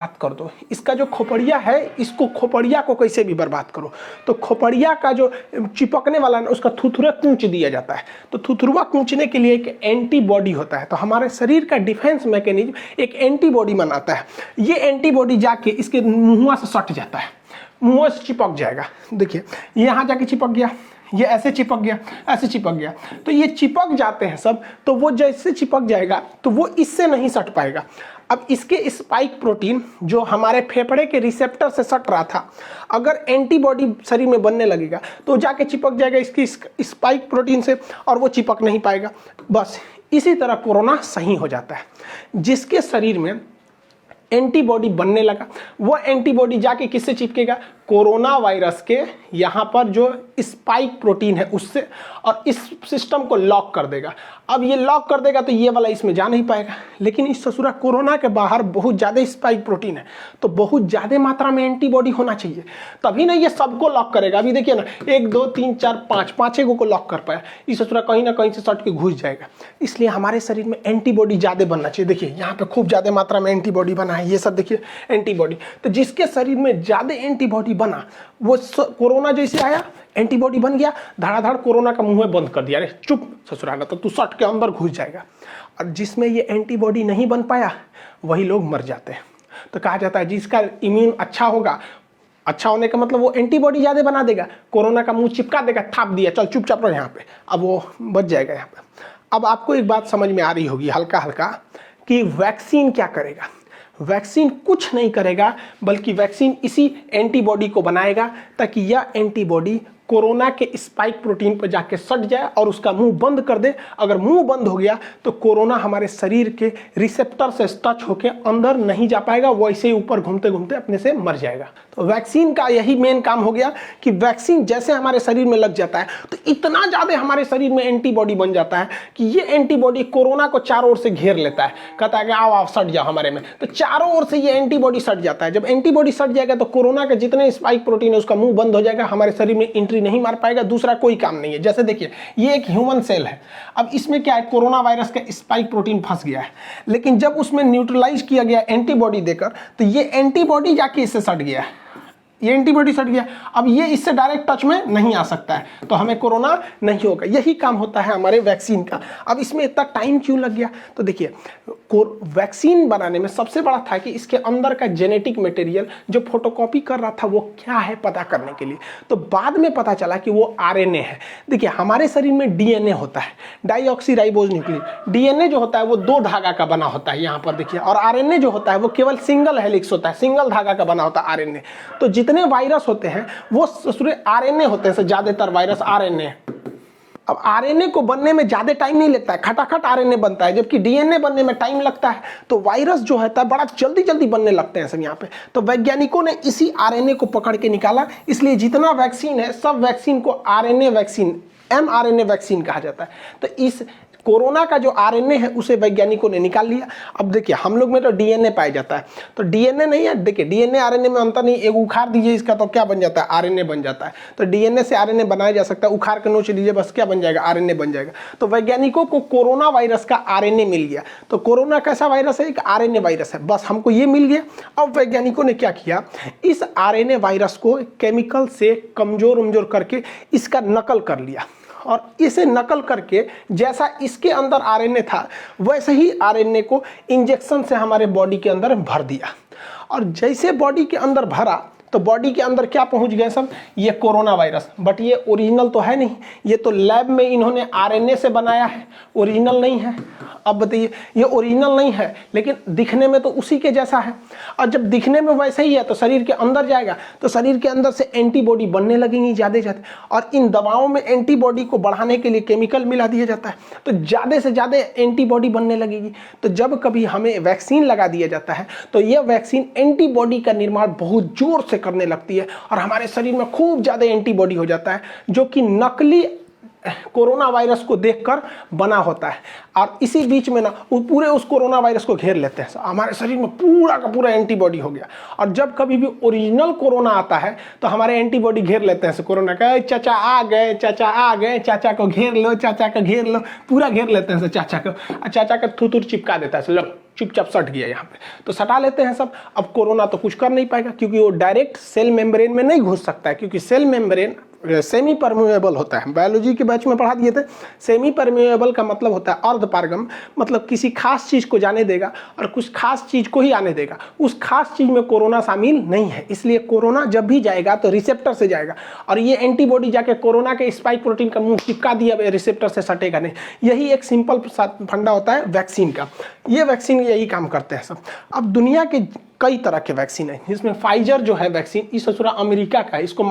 बात कर दो। इसका जो खोपड़िया है, इसको खोपड़िया को कैसे भी बर्बाद करो। तो खोपड़िया का जो चिपकने वाला है उसका थुथुरा कूंच दिया जाता है। तो थुथुरवा कूंचने के लिए एक एंटीबॉडी होता है। तो हमारे शरीर का डिफेंस मैकेनिज्म एक एंटीबॉडी बनाता है। ये एंटीबॉडी जाके इसके मुँह से सट जाता है, मुँह से चिपक जाएगा। देखिए यहाँ जाके चिपक गया, ये ऐसे चिपक गया, ऐसे चिपक गया। तो ये चिपक जाते हैं सब। तो वो जैसे चिपक जाएगा तो वो इससे नहीं सट पाएगा। अब इसके स्पाइक प्रोटीन जो हमारे फेफड़े के रिसेप्टर से सट रहा था, अगर एंटीबॉडी शरीर में बनने लगेगा तो जाके चिपक जाएगा इसकी स्पाइक प्रोटीन से और वो चिपक नहीं पाएगा। बस इसी तरह कोरोना सही हो जाता है। जिसके शरीर में एंटीबॉडी बनने लगा, वो एंटीबॉडी जाके किससे चिपकेगा? कोरोना वायरस के यहाँ पर जो स्पाइक प्रोटीन है उससे, और इस सिस्टम को लॉक कर देगा। अब ये लॉक कर देगा तो ये वाला इसमें जा नहीं पाएगा। लेकिन इस ससुरा कोरोना के बाहर बहुत ज़्यादा स्पाइक प्रोटीन है, तो बहुत ज़्यादा मात्रा में एंटीबॉडी होना चाहिए, तभी ना ये सबको लॉक करेगा। अभी देखिए ना, 1 2 3 4 5 पाँच को लॉक कर पाया। इस ससुरा कहीं ना कहीं से सट के घुस जाएगा। इसलिए हमारे शरीर में एंटीबॉडी ज़्यादा बनना चाहिए। देखिए यहाँ पे खूब ज़्यादा मात्रा में एंटीबॉडी बना है, ये सब देखिए एंटीबॉडी। तो जिसके शरीर में ज़्यादा एंटीबॉडी बना, वो कोरोना जैसे आया, एंटीबॉडी बन गया, धड़ाधड़ कोरोना का मुंह बंद कर दिया, अरे चुप ससुराला, तो तू सट के अंदर घुस जाएगा। और जिसमें ये एंटीबॉडी नहीं बन पाया वही लोग मर जाते हैं। तो कहा जाता है जिसका इम्यून अच्छा होगा, अच्छा होने का मतलब वो एंटीबॉडी ज़्यादा बना देगा, कोरोना का मुंह चिपका देगा, थाप दिया, चल चुपचाप रहो यहाँ पे, अब वो बच जाएगा यहाँ पे। अब आपको एक बात समझ में आ रही होगी हल्का हल्का कि वैक्सीन क्या करेगा। वैक्सीन कुछ नहीं करेगा, बल्कि वैक्सीन इसी एंटीबॉडी को बनाएगा ताकि यह एंटीबॉडी कोरोना के स्पाइक प्रोटीन पर जाके सट जाए और उसका मुंह बंद कर दे। अगर मुंह बंद हो गया तो कोरोना हमारे शरीर के रिसेप्टर से टच होके अंदर नहीं जा पाएगा, वो ऐसे ही ऊपर घूमते घूमते अपने से मर जाएगा। तो वैक्सीन का यही मेन काम हो गया कि वैक्सीन जैसे हमारे शरीर में लग जाता है तो इतना ज़्यादा हमारे शरीर में एंटीबॉडी बन जाता है कि ये एंटीबॉडी कोरोना को चारों ओर से घेर लेता है। कहता है कि आओ आओ सट जाओ हमारे में, तो चारों ओर से ये एंटीबॉडी सट जाता है। जब एंटीबॉडी सट जाएगा तो कोरोना के जितने स्पाइक प्रोटीन है उसका मुंह बंद हो जाएगा, हमारे शरीर में एंट्री नहीं मार पाएगा, दूसरा कोई काम नहीं है। जैसे देखिए ये एक ह्यूमन सेल है, अब इसमें क्या है, कोरोना वायरस का स्पाइक प्रोटीन फंस गया है, लेकिन जब उसमें न्यूट्रलाइज किया गया एंटीबॉडी देकर तो ये एंटीबॉडी जाके इससे सट गया है, ये एंटीबॉडी सट गया। अब ये इससे डायरेक्ट टच में नहीं आ सकता है, तो हमें कोरोना नहीं होगा। यही काम होता है हमारे वैक्सीन का। अब इसमें इतना टाइम क्यों लग गया? तो देखिए वैक्सीन बनाने में सबसे बड़ा था कि इसके अंदर का जेनेटिक मटेरियल जो फोटोकॉपी कर रहा था वो क्या है पता करने के लिए। तो बाद में पता चला कि वो आरएनए है। देखिए हमारे शरीर में डीएनए होता है, डाईऑक्सीराइबोज न्यूक्लिक। डीएनए जो होता है वो 2 धागा का बना होता है यहाँ पर देखिए, और आरएनए जो होता है वो केवल सिंगल हेलिक्स होता है, सिंगल धागा का बना होता है आरएनए। तो जितने वायरस होते हैं वो आरएनए होते हैं, ज्यादातर वायरस आरएनए। अब आरएनए को बनने में ज्यादा टाइम नहीं लगता है, खटाखट आरएनए बनता है, जबकि डीएनए बनने में टाइम लगता है। तो वायरस जो है बड़ा जल्दी जल्दी बनने लगते हैं सब यहाँ पे। तो वैज्ञानिकों ने इसी आरएनए को पकड़ के निकाला, इसलिए जितना वैक्सीन है सब वैक्सीन को आरएनए वैक्सीन, एमआरएनए वैक्सीन कहा जाता है। तो इस कोरोना का जो आरएनए है उसे वैज्ञानिकों ने निकाल लिया। अब देखिए हम लोग में तो डीएनए पाया जाता है, तो डीएनए नहीं है, देखिए डीएनए आरएनए में अंतर नहीं। एक उखाड़ दीजिए इसका तो क्या बन जाता है, आरएनए बन जाता है। तो डीएनए से आरएनए बनाया जा सकता है, उखाड़ के नोच दीजिए बस क्या बन जाएगा, आरएनए बन जाएगा। तो वैज्ञानिकों को कोरोना वायरस का आरएनए मिल गया। तो कोरोना कैसा वायरस है, एक आरएनए वायरस है, बस हमको ये मिल गया। अब वैज्ञानिकों ने क्या किया, इस आरएनए वायरस को केमिकल से कमजोर करके इसका नकल कर लिया, और इसे नकल करके जैसा इसके अंदर आरएनए था वैसे ही आरएनए को इंजेक्शन से हमारे बॉडी के अंदर भर दिया। और जैसे बॉडी के अंदर भरा तो बॉडी के अंदर क्या पहुंच गए सब, ये कोरोना वायरस। बट ये ओरिजिनल तो है नहीं, ये तो लैब में इन्होंने आरएनए से बनाया है, ओरिजिनल नहीं है। अब बताइए ये ओरिजिनल नहीं है लेकिन दिखने में तो उसी के जैसा है, और जब दिखने में वैसे ही है तो शरीर के अंदर जाएगा तो शरीर के अंदर से एंटीबॉडी बनने लगेंगी ज़्यादा ज़्यादा। और इन दवाओं में एंटीबॉडी को बढ़ाने के लिए केमिकल मिला दिया जाता है, तो ज़्यादा से ज़्यादा एंटीबॉडी बनने लगेगी। तो जब कभी हमें वैक्सीन लगा दिया जाता है तो यह वैक्सीन एंटीबॉडी का निर्माण बहुत जोर से करने लगती है, और हमारे शरीर में खूब ज़्यादा एंटीबॉडी हो जाता है, जो कि नकली कोरोना वायरस को देखकर बना होता है, और इसी बीच में ना वो पूरे उस कोरोना वायरस को घेर लेते हैं। हमारे शरीर में पूरा का पूरा एंटीबॉडी हो गया, और जब कभी भी ओरिजिनल कोरोना आता है तो हमारे एंटीबॉडी घेर लेते हैं कोरोना का। चाचा आ गए, चाचा आ गए, चाचा को घेर लो, चाचा को घेर लो, पूरा घेर लेते हैं चाचा को, और चाचा का थूथूर चिपका देता है, लो चुपचाप सट गया यहाँ पे, तो सटा लेते हैं सब। अब कोरोना तो कुछ कर नहीं पाएगा, क्योंकि वो डायरेक्ट सेल मेम्ब्रेन में नहीं घुस सकता है, क्योंकि सेल मेम्ब्रेन सेमी परमेबल होता है। बायोलॉजी के बैच में पढ़ा दिए थे, सेमी परमेबल का मतलब होता है अर्धपारगम, मतलब किसी खास चीज़ को जाने देगा और कुछ खास चीज़ को ही आने देगा। उस खास चीज़ में कोरोना शामिल नहीं है, इसलिए कोरोना जब भी जाएगा तो रिसेप्टर से जाएगा, और ये एंटीबॉडी जाके कोरोना के स्पाइक प्रोटीन का मुंह चिपका दिया, रिसेप्टर से सटेगा नहीं। यही एक सिंपल फंडा होता है वैक्सीन का। ये वैक्सीन यही काम करते हैं सब। अब दुनिया के कई तरह के वैक्सीन है, जिसमें फाइजर जो है वैक्सीन, इस पूरा अमेरिका का है, इसको